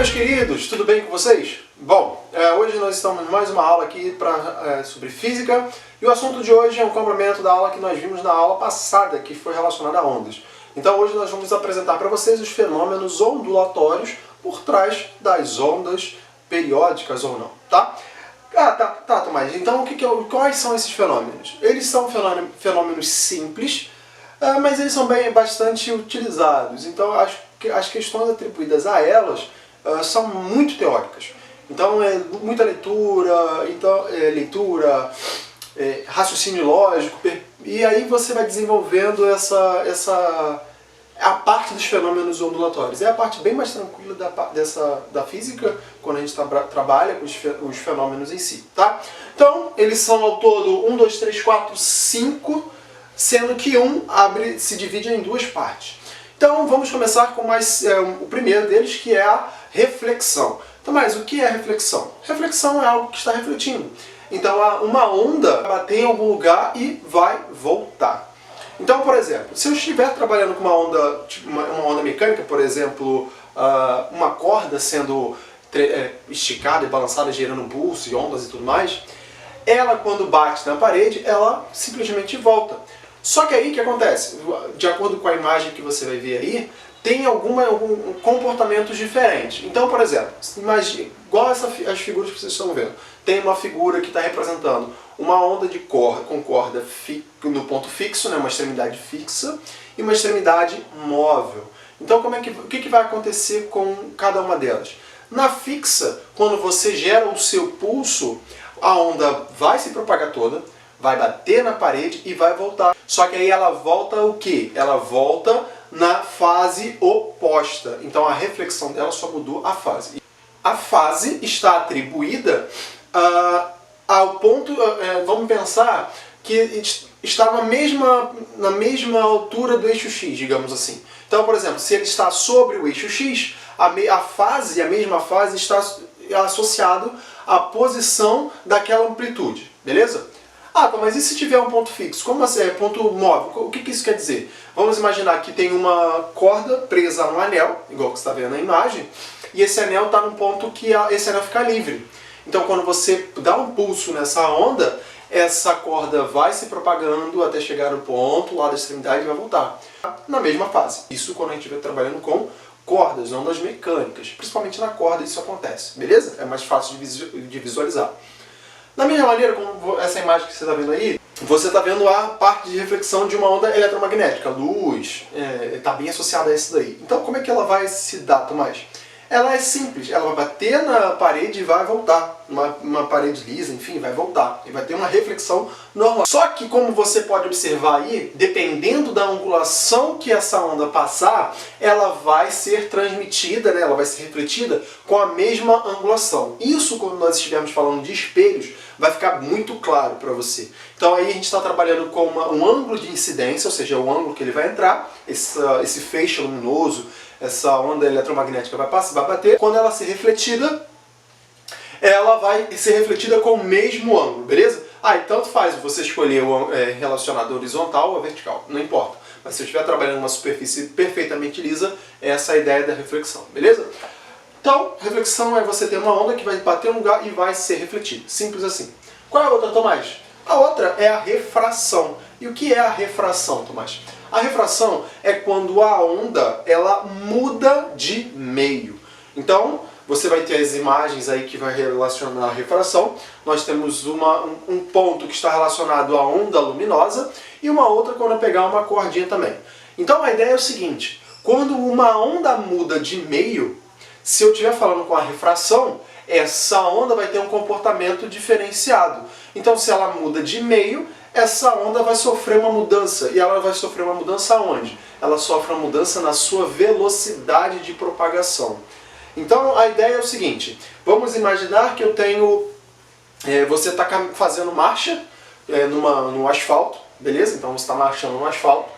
meus queridos, tudo bem com vocês? Bom, hoje nós estamos em mais uma aula aqui sobre física e o assunto de hoje é um complemento da aula que nós vimos na aula passada, que foi relacionada a ondas. Então hoje nós vamos apresentar para vocês os fenômenos ondulatórios por trás das ondas periódicas ou não, tá? Tá, Tomás, então quais são esses fenômenos? Eles são fenômenos simples, mas eles são bastante utilizados, então as questões atribuídas a elas são muito teóricas. Então muita leitura, raciocínio lógico, e aí você vai desenvolvendo a parte dos fenômenos ondulatórios. É a parte bem mais tranquila da física, quando a gente trabalha com os fenômenos em si, tá? Então, eles são ao todo 1, 2, 3, 4, 5, sendo que se divide em duas partes. Então, vamos começar com o primeiro deles, que é a reflexão. Então, mas o que é reflexão? Reflexão é algo que está refletindo. Então, uma onda vai bater em algum lugar e vai voltar. Então, por exemplo, se eu estiver trabalhando com uma onda mecânica, por exemplo, uma corda sendo esticada e balançada, gerando um pulso e ondas e tudo mais, ela, quando bate na parede, ela simplesmente volta. Só que aí o que acontece? De acordo com a imagem que você vai ver aí, tem algum comportamentos diferentes. Então, por exemplo, imagine, igual as figuras que vocês estão vendo. Tem uma figura que está representando uma onda de corda com corda no ponto fixo, né, uma extremidade fixa, e uma extremidade móvel. Então, o que vai acontecer com cada uma delas? Na fixa, quando você gera o seu pulso, a onda vai se propagar toda, vai bater na parede e vai voltar. Só que aí ela volta o quê? Ela volta na fase oposta. Então a reflexão dela só mudou a fase. A fase está atribuída ao ponto, vamos pensar, que está na mesma altura do eixo X, digamos assim. Então, por exemplo, se ele está sobre o eixo X, a mesma fase está associada à posição daquela amplitude, beleza? Mas e se tiver um ponto fixo? Como assim? Ponto móvel? O que isso quer dizer? Vamos imaginar que tem uma corda presa a um anel, igual que você está vendo na imagem, e esse anel está num ponto que esse anel fica livre. Então, quando você dá um pulso nessa onda, essa corda vai se propagando até chegar no ponto lá da extremidade e vai voltar na mesma fase. Isso quando a gente estiver trabalhando com cordas, ondas mecânicas. Principalmente na corda isso acontece, beleza? É mais fácil de visualizar. Da mesma maneira, como essa imagem que você está vendo aí, você está vendo a parte de reflexão de uma onda eletromagnética, luz, está bem associada a isso daí. Então como é que ela vai se dar, Tomás? Ela é simples, ela vai bater na parede e vai voltar. Uma parede lisa, enfim, vai voltar. E vai ter uma reflexão normal. Só que, como você pode observar aí, dependendo da angulação que essa onda passar, ela vai ser transmitida, né? Ela vai ser refletida com a mesma angulação. Isso, quando nós estivermos falando de espelhos, vai ficar muito claro para você. Então aí a gente está trabalhando com um ângulo de incidência, ou seja, o ângulo que ele vai entrar, esse feixe luminoso, essa onda eletromagnética vai bater. Quando ela ser refletida, ela vai ser refletida com o mesmo ângulo, beleza? E tanto faz você escolher o relacionado horizontal ou vertical, não importa. Mas se eu estiver trabalhando numa superfície perfeitamente lisa, essa é a ideia da reflexão, beleza? Então, reflexão é você ter uma onda que vai bater em um lugar e vai ser refletida. Simples assim. Qual é a outra, Tomás? A outra é a refração. E o que é a refração, Tomás? A refração é quando a onda ela muda de meio. Então, você vai ter as imagens aí que vai relacionar a refração. Nós temos um ponto que está relacionado à onda luminosa e uma outra quando eu pegar uma cordinha também. Então, a ideia é o seguinte. Quando uma onda muda de meio, se eu estiver falando com a refração, essa onda vai ter um comportamento diferenciado. Então, se ela muda de meio, essa onda vai sofrer uma mudança. E ela vai sofrer uma mudança onde? Ela sofre uma mudança na sua velocidade de propagação. Então, a ideia é o seguinte. Vamos imaginar que eu tenho... você está fazendo marcha no asfalto, beleza? Então, você está marchando no asfalto,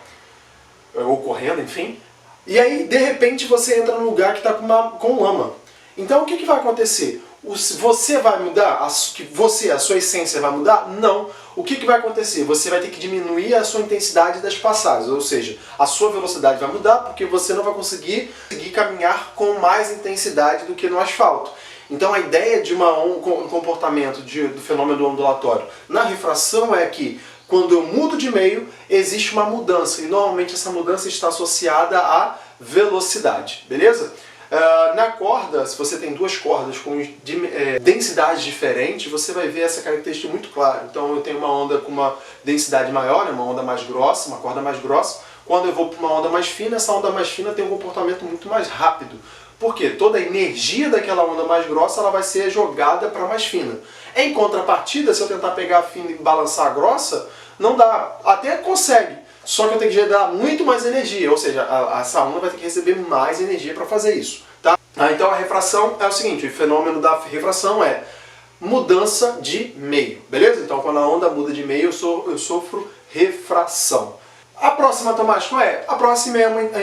ou correndo, enfim. E aí, de repente, você entra num lugar que está com lama. Então, o que vai acontecer? Você vai mudar? A sua essência vai mudar? Não. O que vai acontecer? Você vai ter que diminuir a sua intensidade das passagens, ou seja, a sua velocidade vai mudar porque você não vai conseguir caminhar com mais intensidade do que no asfalto. Então a ideia de um comportamento do fenômeno ondulatório na refração é que quando eu mudo de meio, existe uma mudança, e normalmente essa mudança está associada à velocidade, beleza? Na corda, se você tem duas cordas com densidades diferentes, você vai ver essa característica muito clara. Então eu tenho uma onda com uma densidade maior, né, uma onda mais grossa, uma corda mais grossa. Quando eu vou para uma onda mais fina, essa onda mais fina tem um comportamento muito mais rápido. Por quê? Toda a energia daquela onda mais grossa ela vai ser jogada para a mais fina. Em contrapartida, se eu tentar pegar a fina e balançar a grossa, não dá. Até consegue. Só que eu tenho que gerar muito mais energia, ou seja, essa onda vai ter que receber mais energia para fazer isso. Tá? Então a refração é o seguinte, o fenômeno da refração é mudança de meio, beleza? Então quando a onda muda de meio eu sofro refração. A próxima, Tomás, qual é? A próxima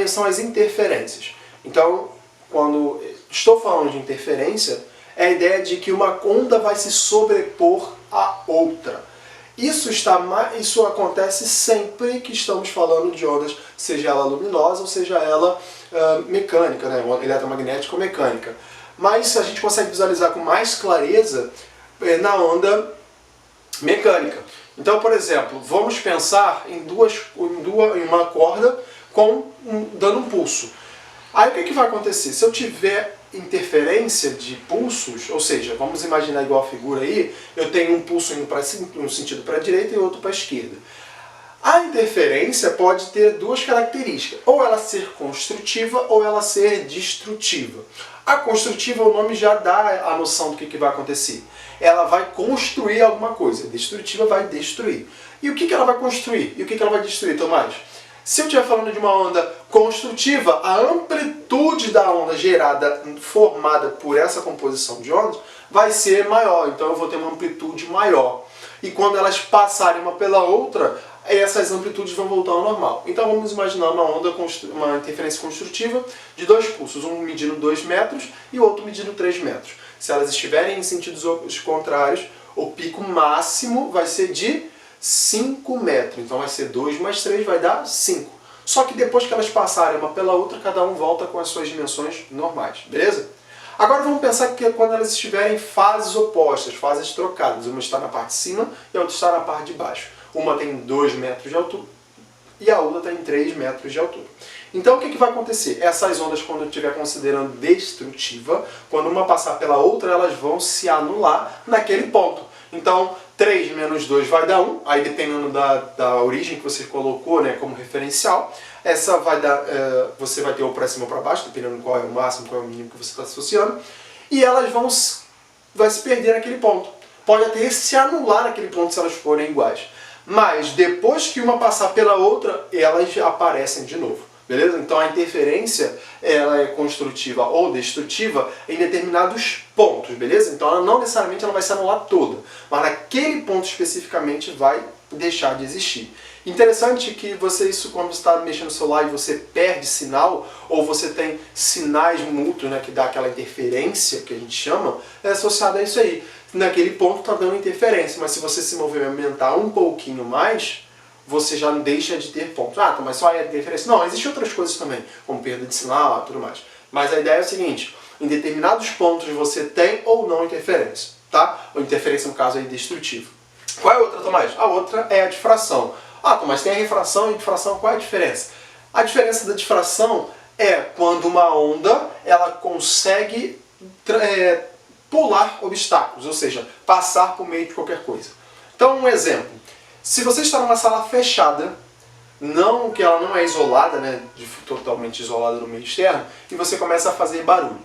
são as interferências. Então, quando estou falando de interferência, é a ideia de que uma onda vai se sobrepor à outra. Isso acontece sempre que estamos falando de ondas, seja ela luminosa ou seja ela mecânica, né? Eletromagnética ou mecânica. Mas a gente consegue visualizar com mais clareza na onda mecânica. Então, por exemplo, vamos pensar em uma corda dando um pulso. Aí o que vai acontecer? Se eu tiver interferência de pulsos, ou seja, vamos imaginar igual a figura aí, eu tenho um pulso indo para um sentido para a direita e outro para a esquerda. A interferência pode ter duas características, ou ela ser construtiva ou ela ser destrutiva. A construtiva, o nome já dá a noção do que vai acontecer. Ela vai construir alguma coisa, a destrutiva vai destruir. E o que ela vai construir? E o que ela vai destruir, Tomás? Se eu estiver falando de uma onda construtiva, a amplitude da onda formada por essa composição de ondas, vai ser maior. Então eu vou ter uma amplitude maior. E quando elas passarem uma pela outra, essas amplitudes vão voltar ao normal. Então vamos imaginar uma interferência construtiva de dois pulsos, um medindo 2 metros e o outro medindo 3 metros. Se elas estiverem em sentidos contrários, o pico máximo vai ser de 5 metros. Então vai ser 2 mais 3 vai dar 5. Só que depois que elas passarem uma pela outra, cada um volta com as suas dimensões normais, beleza? Agora vamos pensar que quando elas estiverem em fases opostas, fases trocadas, uma está na parte de cima e a outra está na parte de baixo. Uma tem 2 metros de altura e a outra tem 3 metros de altura. Então o que vai acontecer? Essas ondas, quando eu estiver considerando destrutiva, quando uma passar pela outra, elas vão se anular naquele ponto. Então 3 menos 2 vai dar 1, aí dependendo da origem que você colocou, né, como referencial, essa vai dar, você vai ter ou para cima ou para baixo, dependendo qual é o máximo, qual é o mínimo que você está associando, e elas vai se perder naquele ponto. Pode até se anular naquele ponto se elas forem iguais. Mas depois que uma passar pela outra, elas aparecem de novo. Beleza? Então a interferência ela é construtiva ou destrutiva em determinados pontos, beleza? Então ela não necessariamente ela vai se anular toda, mas naquele ponto especificamente vai deixar de existir. Interessante que isso quando você está mexendo no celular e você perde sinal, ou você tem sinais mútuos, né, que dá aquela interferência que a gente chama, é associado a isso aí. Naquele ponto está dando interferência, mas se você se movimentar um pouquinho mais, você já não deixa de ter pontos. Ah, mas só é interferência. Não, existem outras coisas também, como perda de sinal e tudo mais. Mas a ideia é o seguinte, em determinados pontos você tem ou não interferência, tá? Ou interferência, no caso, aí destrutiva. Qual é a outra, Tomás? A outra é a difração. Ah, Tomás, tem a refração e difração, qual é a diferença? A diferença da difração é quando uma onda ela consegue pular obstáculos, ou seja, passar por meio de qualquer coisa. Então, um exemplo. Se você está numa sala fechada, que ela não é isolada, né, totalmente isolada no meio externo, e você começa a fazer barulho.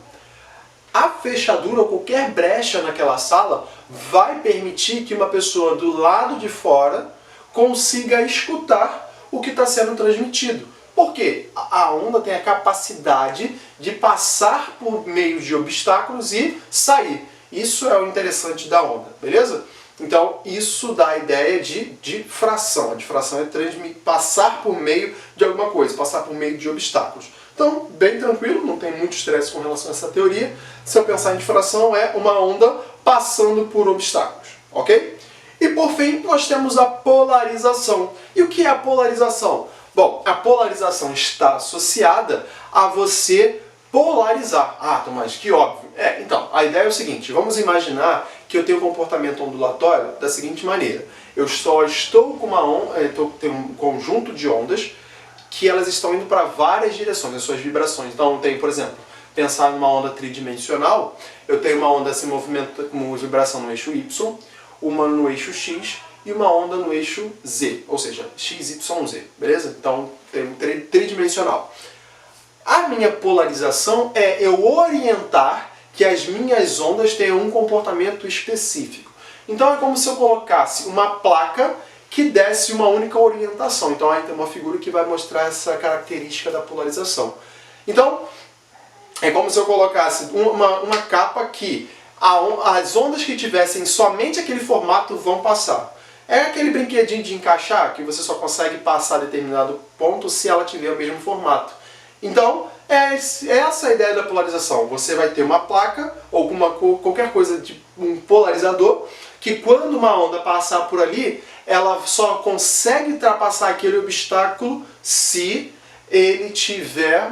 A fechadura ou qualquer brecha naquela sala vai permitir que uma pessoa do lado de fora consiga escutar o que está sendo transmitido. Por quê? A onda tem a capacidade de passar por meio de obstáculos e sair. Isso é o interessante da onda, beleza? Então, isso dá a ideia de difração. A difração é passar por meio de alguma coisa, passar por meio de obstáculos. Então, bem tranquilo, não tem muito estresse com relação a essa teoria. Se eu pensar em difração, é uma onda passando por obstáculos, ok? E por fim, nós temos a polarização. E o que é a polarização? Bom, a polarização está associada a você polarizar. Ah, Tomás, que óbvio. Então, a ideia é o seguinte, vamos imaginar que eu tenho um comportamento ondulatório da seguinte maneira. Eu só estou com uma onda, tenho um conjunto de ondas que elas estão indo para várias direções, as suas vibrações. Então, eu tenho, por exemplo, pensar numa onda tridimensional, eu tenho uma onda se movimentando com vibração no eixo Y, uma no eixo X e uma onda no eixo Z, ou seja, X, Y, Z, beleza? Então, tem tridimensional. A minha polarização é eu orientar que as minhas ondas tenham um comportamento específico. Então, é como se eu colocasse uma placa que desse uma única orientação. Então, aí tem uma figura que vai mostrar essa característica da polarização. Então, é como se eu colocasse uma capa que as ondas que tivessem somente aquele formato vão passar. É aquele brinquedinho de encaixar, que você só consegue passar determinado ponto se ela tiver o mesmo formato. Então, é essa a ideia da polarização. Você vai ter uma placa, ou qualquer coisa de um polarizador, que quando uma onda passar por ali, ela só consegue ultrapassar aquele obstáculo se ele tiver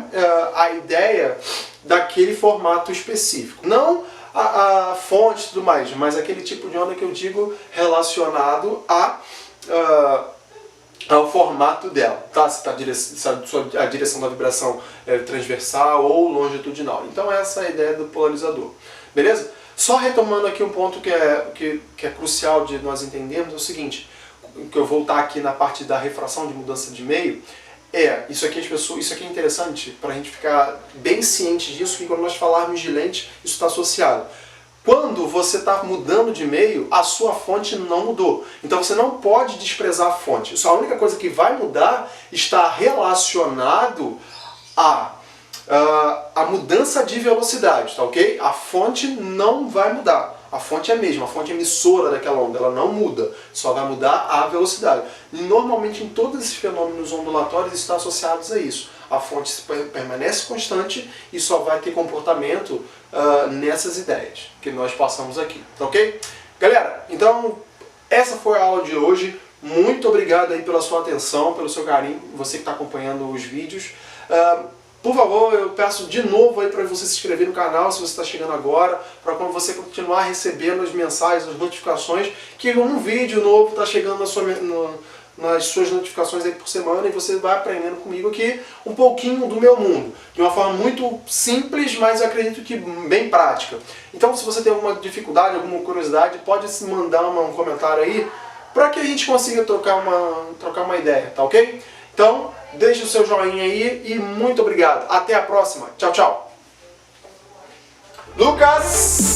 a ideia daquele formato específico. Não a fonte e tudo mais, mas aquele tipo de onda que eu digo relacionado ao formato dela, tá? Se a direção da vibração é transversal ou longitudinal. Então essa é a ideia do polarizador, beleza? Só retomando aqui um ponto que é crucial de nós entendermos, é o seguinte, que eu vou voltar aqui na parte da refração de mudança de meio, isso aqui é interessante para a gente ficar bem ciente disso, que quando nós falarmos de lente, isso está associado. Quando você está mudando de meio, a sua fonte não mudou. Então você não pode desprezar a fonte. Isso, a única coisa que vai mudar está relacionado a mudança de velocidade, tá ok? A fonte não vai mudar. A fonte é a mesma, a fonte emissora daquela onda, ela não muda, só vai mudar a velocidade. E normalmente em todos esses fenômenos ondulatórios estão associados a isso. A fonte permanece constante e só vai ter comportamento nessas ideias que nós passamos aqui, tá ok? Galera, então essa foi a aula de hoje. Muito obrigado aí pela sua atenção, pelo seu carinho, você que está acompanhando os vídeos. Por favor, eu peço de novo aí para você se inscrever no canal se você está chegando agora, para quando você continuar recebendo as mensagens, as notificações, que um vídeo novo está chegando nas suas notificações aí por semana e você vai aprendendo comigo aqui um pouquinho do meu mundo, de uma forma muito simples, mas eu acredito que bem prática. Então, se você tem alguma dificuldade, alguma curiosidade, pode mandar um comentário aí, para que a gente consiga trocar uma ideia, tá ok? Então, deixe o seu joinha aí e muito obrigado. Até a próxima. Tchau, tchau. Lucas!